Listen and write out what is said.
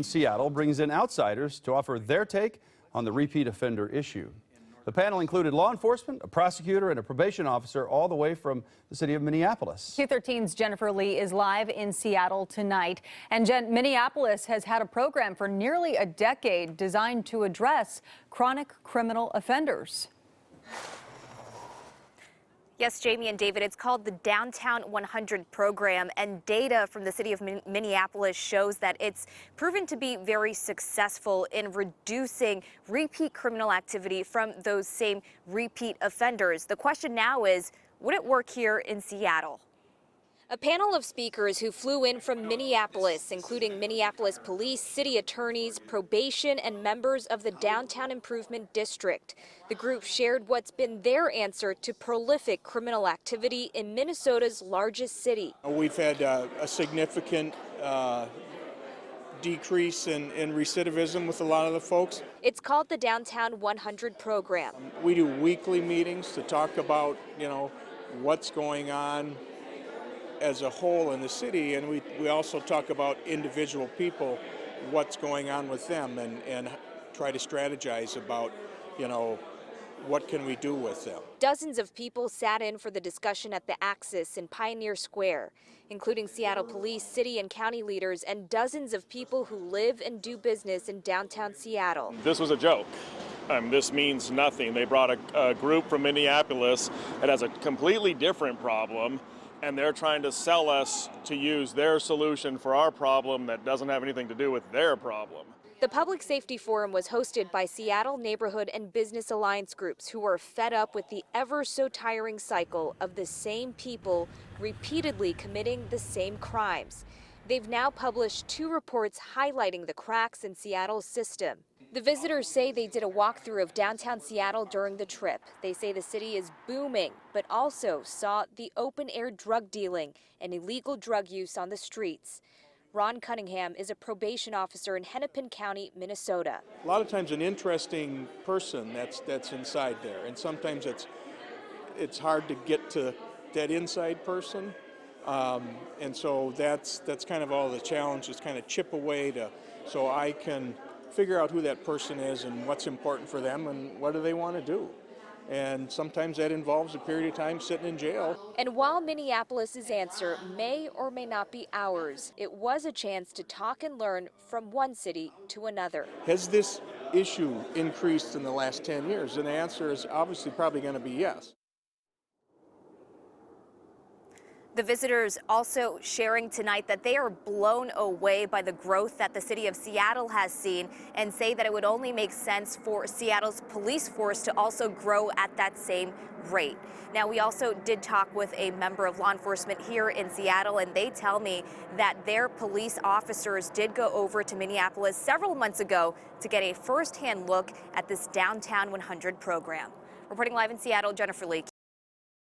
Seattle brings in outsiders to offer their take on the repeat offender issue. The panel included law enforcement, a prosecutor, and a probation officer all the way from the city of Minneapolis. Q13's Jennifer Lee is live in Seattle tonight. And Jen, Minneapolis has had a program for nearly a decade designed to address chronic criminal offenders. Yes, Jamie and David, it's called the Downtown 100 program, and data from the city of Minneapolis shows that it's proven to be very successful in reducing repeat criminal activity from those same repeat offenders. The question now is, would it work here in Seattle? A panel of speakers who flew in from Minneapolis, including Minneapolis Police, city attorneys, probation, and members of the Downtown Improvement District. The group shared what's been their answer to prolific criminal activity in Minnesota's largest city. We've had a significant decrease in recidivism with a lot of the folks. It's called the Downtown 100 program. We do weekly meetings to talk about, what's going on as a whole in the city, and we also talk about individual people, what's going on with them, and try to strategize about, what can we do with them. Dozens of people sat in for the discussion at the Axis in Pioneer Square, including Seattle police, city and county leaders, and dozens of people who live and do business in downtown Seattle. This was a joke. This means nothing. They brought a group from Minneapolis that has a completely different problem, and they're trying to sell us to use their solution for our problem that doesn't have anything to do with their problem. The Public Safety Forum was hosted by Seattle Neighborhood and Business Alliance groups who are fed up with the ever so tiring cycle of the same people repeatedly committing the same crimes. They've now published 2 reports highlighting the cracks in Seattle's system. The visitors say they did a walkthrough of downtown Seattle during the trip. They say the city is booming, but also saw the open-air drug dealing and illegal drug use on the streets. Ron Cunningham is a probation officer in Hennepin County, Minnesota. A lot of times an interesting person that's inside there, and sometimes it's hard to get to that inside person. And so that's kind of all the challenge, is kind of chip away so I can figure out who that person is and what's important for them and what do they want to do. And sometimes that involves a period of time sitting in jail. And while Minneapolis's answer may or may not be ours, it was a chance to talk and learn from one city to another. Has this issue increased in the last 10 years? And the answer is obviously probably going to be yes. The visitors also sharing tonight that they are blown away by the growth that the city of Seattle has seen, and say that it would only make sense for Seattle's police force to also grow at that same rate. Now, we also did talk with a member of law enforcement here in Seattle, and they tell me that their police officers did go over to Minneapolis several months ago to get a first-hand look at this Downtown 100 program. Reporting live in Seattle, Jennifer Lee.